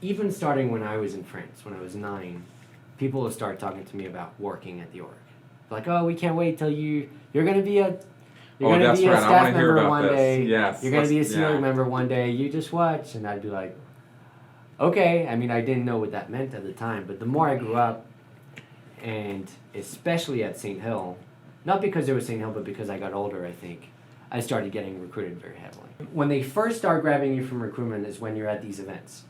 even starting when I was in France, when I was 9, people would start talking to me about working at the org. Like, oh, we can't wait till you're gonna be a That's right. I staff want to hear member about one this. day. Yes. You're gonna be a Sea Org yeah. member one day. You just watch, and I'd be like, okay. I mean, I didn't know what that meant at the time, but the more I grew up, and especially at St. Hill, not because it was St. Hill, but because I got older, I think, I started getting recruited very heavily. When they first start grabbing you from recruitment is when you're at these events.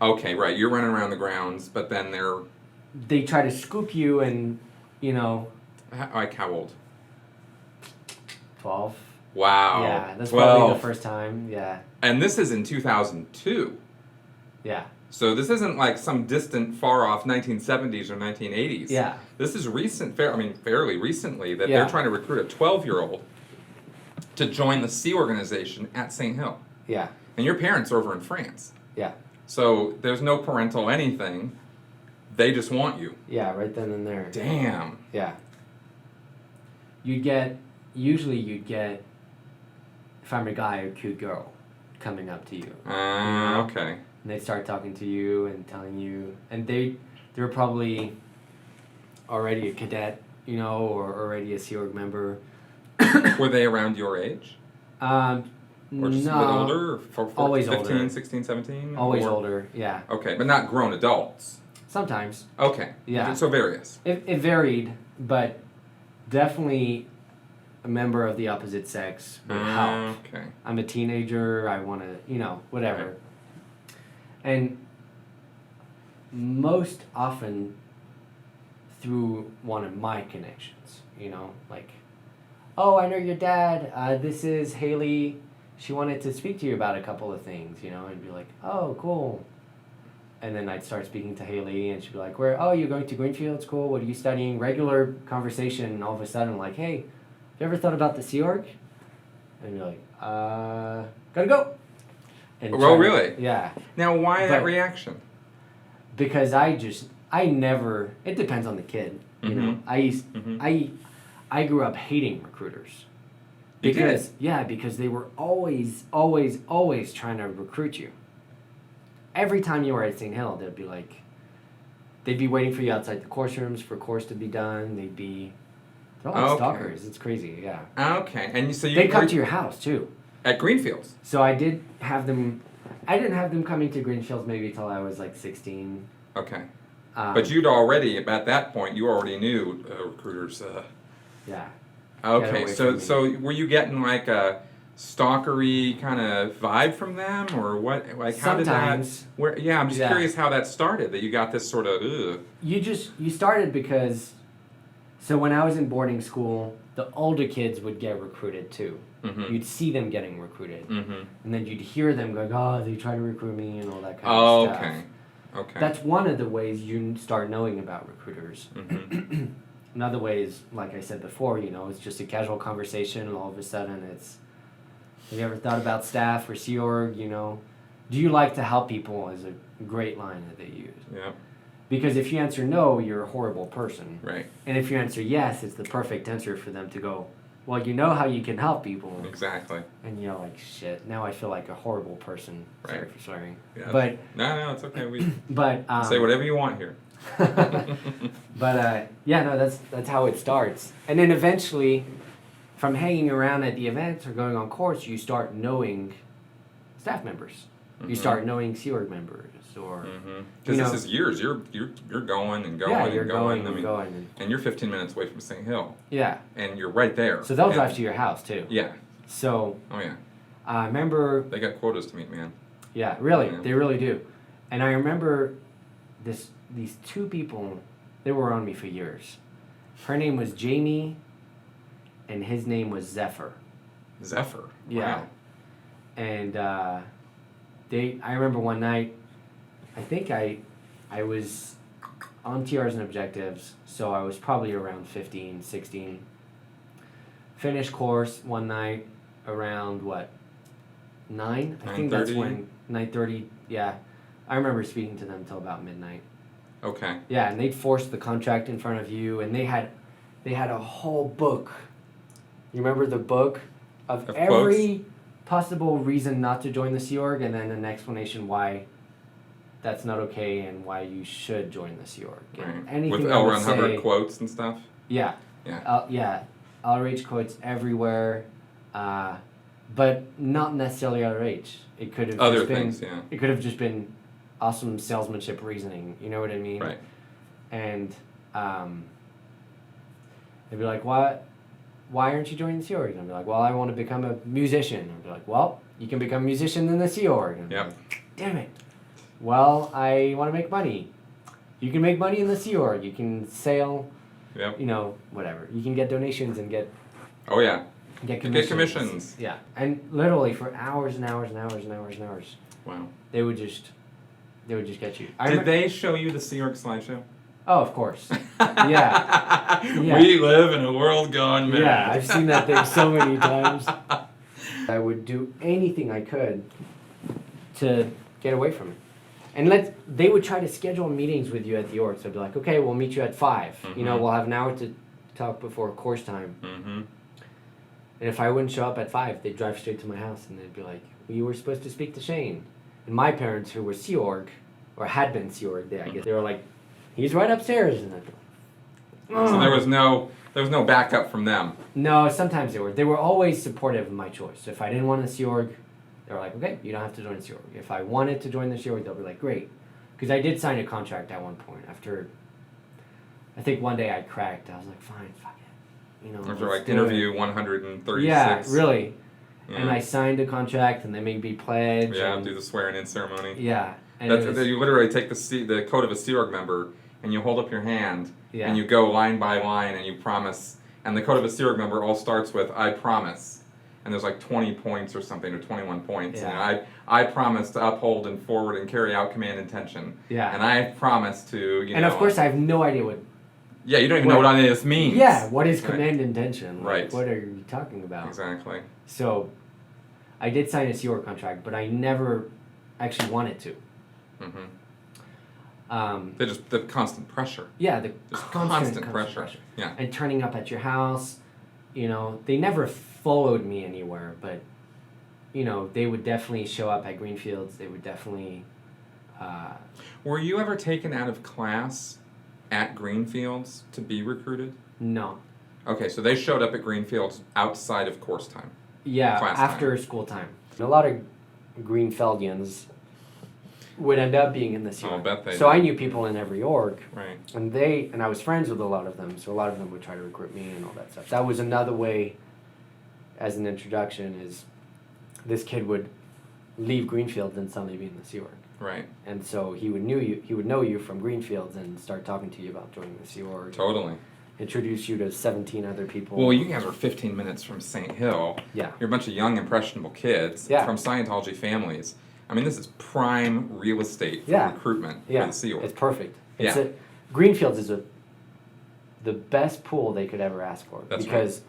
Okay, right. You're running around the grounds, but then They try to scoop you and, like how old? 12. Wow. Yeah, that's 12. probably the first time, yeah. And this is in 2002. Yeah. So this isn't like some distant, far-off 1970s or 1980s. Yeah. This is fairly recently that Yeah. they're trying to recruit a 12-year-old to join the Sea Organization at St. Hill. Yeah. And your parents are over in France. Yeah. So there's no parental anything. They just want you. Yeah, right then and there. Damn. Yeah. Usually you'd get, if I'm a guy, a cute girl coming up to you. Okay. And they'd start talking to you and telling you, and they were probably already a cadet, or already a Sea Org member. Were they around your age? Or just no. a bit older? Or Always 15, older. 16, 17? Always or? older, yeah. Okay, but not grown adults. Sometimes. Okay. Yeah. So various. It varied, but definitely a member of the opposite sex would help. Okay. I'm a teenager, I want to, whatever. Right. And most often through one of my connections, like, oh, I know your dad, this is Haley, she wanted to speak to you about a couple of things, and be like, oh, cool. And then I'd start speaking to Haley, and she'd be like, "Where? Oh, you're going to Greenfield School? What are you studying?" Regular conversation, and all of a sudden, like, "Hey, have you ever thought about the Sea Org?" And you're like, gotta go. And really? Yeah. Now, why that reaction? Because I never. It depends on the kid. I grew up hating recruiters. Because because they were always trying to recruit you. Every time you were at St. Hill, they'd be waiting for you outside the course rooms for course to be done. They're all stalkers. It's crazy, yeah. Okay, and so they'd come to your house too. At Greenfields. So I didn't have them coming to Greenfields maybe till I was like 16. Okay. But you'd already, at that point, you already knew recruiters. Yeah. Okay, so were you getting like a stalkery kind of vibe from them, or what? Like how Sometimes. did that? I'm just curious how that started. That you got this sort of. You started because, so when I was in boarding school, the older kids would get recruited too. Mm-hmm. You'd see them getting recruited, mm-hmm. and then you'd hear them going, "Oh, they try to recruit me," and all that kind of stuff. Okay. That's one of the ways you start knowing about recruiters. Mm-hmm. Another way is, like I said before, it's just a casual conversation, and all of a sudden it's, have you ever thought about staff or Sea Org, do you like to help people is a great line that they use. Yeah. Because if you answer no, you're a horrible person. Right. And if you answer yes, it's the perfect answer for them to go, well, you know how you can help people. Exactly. And you're like, shit, now I feel like a horrible person. Right. Sorry for swearing. Yeah. But No, it's okay. We say whatever you want here. But that's how it starts. And then eventually, from hanging around at the events or going on course, you start knowing staff members. Mm-hmm. You start knowing Sea Org members, or because this is years. You're going and going you're and going. going. And you're 15 minutes away from St. Hill. Yeah. And you're right there. So they'll drive to your house too. Yeah. So. Oh yeah. I remember. They got quotas to meet, man. Yeah, really, Yeah. they really do. And I remember these two people. They were on me for years. Her name was Jamie, and his name was Zephyr. Zephyr. Yeah. Wow. And I remember one night, I think I was on TRs and objectives, so I was probably around 15, 16. Finished course one night around, 9? I think that's when, 9:30, yeah. I remember speaking to them till about midnight. Okay. Yeah, and they'd force the contract in front of you, and they had a whole book. You remember the book of every possible reason not to join the Sea Org, and then an explanation why that's not okay and why you should join the Sea Org. Right. Anything With I L. would Ron Hubbard say, quotes and stuff. yeah, Yeah. LRH quotes everywhere, but not necessarily LRH. It could have Other just been, things, yeah. It could have just been awesome salesmanship reasoning. You know what I mean? Right. And they'd be like, why aren't you joining the Sea Org? And I'd be like, well, I want to become a musician. I'd be like, well, you can become a musician in the Sea Org. And Yep. like, damn it. Well, I want to make money. You can make money in the Sea Org. You can sail, Yep. whatever. You can get donations and get Oh yeah. get You commissions. get commissions. Yeah. And literally for hours and hours and hours and hours and hours, Wow. they would just get you. Did they show you the Sea Org slideshow? Oh, of course. Yeah. Yeah. We live in a world gone mad. Yeah, I've seen that thing so many times. I would do anything I could to get away from it. And they would try to schedule meetings with you at the org. So I'd be like, okay, we'll meet you at 5. Mhm. We'll have an hour to talk before course time. Mm-hmm. And if I wouldn't show up at 5, they'd drive straight to my house and they'd be like, we were supposed to speak to Shane. And my parents, who were Sea Org, or had been Sea Org, I guess, they were like, he's right upstairs. And I'd be like, So there was no backup from them. No, sometimes they were. They were always supportive of my choice. So if I didn't want a Sea Org, they were like, okay, you don't have to join the Sea Org. If I wanted to join the Sea Org, they'll be like, great. Because I did sign a contract at one point. After, I think one day I cracked. I was like, fine, fuck it. After let's like do interview it. 136. Yeah, really. Yeah. And I signed a contract, and they made me pledge. Yeah, and, do the swearing-in ceremony. yeah. And You literally take the code of a Sea Org member, and you hold up your hand, Yeah. and you go line by line, and you promise. And the code of a Sea Org member all starts with "I promise," and there's like 20 points or something, or 21 points. Yeah. And I promise to uphold and forward and carry out command intention. Yeah. And I promise to And of course, I have no idea what. Yeah, you don't even know what any of this means. Yeah, what is Right. command intention? Like, Right. What are you talking about? Exactly. So, I did sign a Sea Org contract, but I never actually wanted to. Mm-hmm. The constant pressure. Yeah, the Just constant pressure. Yeah. And turning up at your house, they never followed me anywhere, but, they would definitely show up at Greenfields. They would definitely. Were you ever taken out of class at Greenfields to be recruited? No. Okay, so they showed up at Greenfields outside of course time. Yeah, Class after time. school time. A lot of Greenfeldians would end up being in this I'll org. bet they So did. I knew people in every org. Right. And I was friends with a lot of them, so a lot of them would try to recruit me and all that stuff. That was another way, as an introduction, is this kid would leave Greenfields and suddenly be in the Sea Org. Right. And so he would know you from Greenfields and start talking to you about joining the Sea Org. Totally. Introduce you to 17 other people. Well, you guys were 15 minutes from St. Hill. Yeah. You're a bunch of young, impressionable kids Yeah. from Scientology families. I mean, this is prime real estate for Yeah. recruitment Yeah, for the Sea Org. it's perfect. Yeah. Greenfields is the best pool they could ever ask for. That's because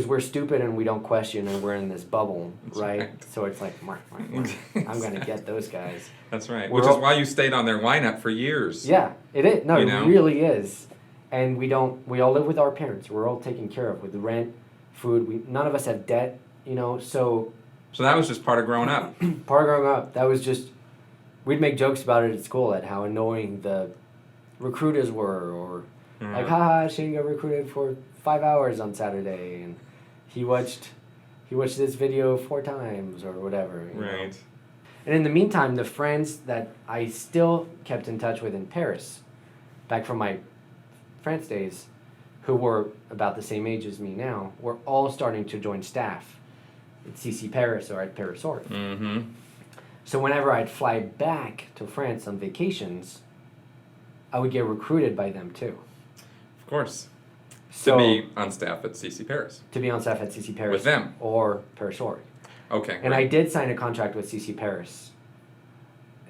we're stupid and we don't question and we're in this bubble, That's right? right. So it's like, I'm going to get those guys. That's right. We're Which is all- why you stayed on their lineup for years. Yeah, it is. No, You it know? really is. And we all live with our parents. We're all taken care of with the rent, food. None of us have debt, so So that was just part of growing up. part of growing up, that was just, we'd make jokes about it at school at how annoying the recruiters were, or like, haha, Shane got recruited for 5 hours on Saturday, and he watched this video 4 times, or whatever. you know. Right. And in the meantime, the friends that I still kept in touch with in Paris, back from my France days, who were about the same age as me now, were all starting to join staff at CC Paris or at Paris Org. Mm-hmm. So whenever I'd fly back to France on vacations, I would get recruited by them too. Of course. So, To be on staff at CC Paris. to be on staff at CC Paris. With them. Or Paris Org. Okay. And right. I did sign a contract with CC Paris,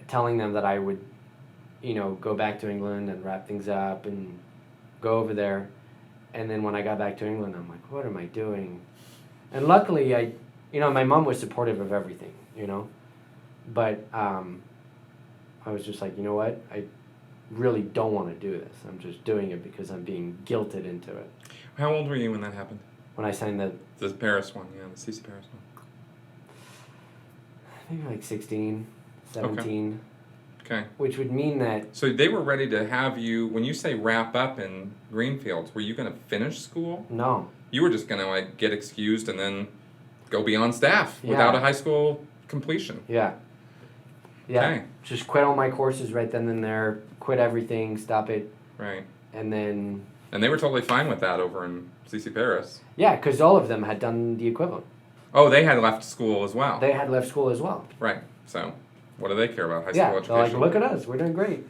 telling them that I would, go back to England and wrap things up and go over there. And then when I got back to England, I'm like, what am I doing? And luckily, my mom was supportive of everything, But I was just like, you know what? I really don't want to do this. I'm just doing it because I'm being guilted into it. How old were you when that happened? When I signed the Paris one, yeah, the CC Paris one. maybe like 16, 17. Okay. Which would mean that, So they were ready to have you, when you say wrap up in Greenfields, were you going to finish school? no. You were just going to like get excused and then go be on staff Yeah. without a high school completion. Yeah. Yeah. Okay. Just quit all my courses right then and there, quit everything, stop it, Right. and then... And they were totally fine with that over in CC Paris. Yeah, because all of them had done the equivalent. Oh, they had left school as well. They had left school as well. Right. So, what do they care about high Yeah, school they're education? like, look at us, we're doing great.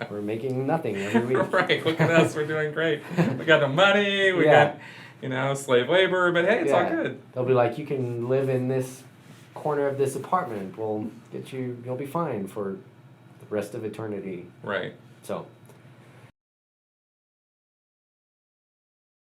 We're making nothing every week. Right. Look at us, we're doing great. We got no money. We Yeah. got, slave labor. But hey, it's all good. They'll be like, you can live in this corner of this apartment. We'll get you. You'll be fine for the rest of eternity. Right. So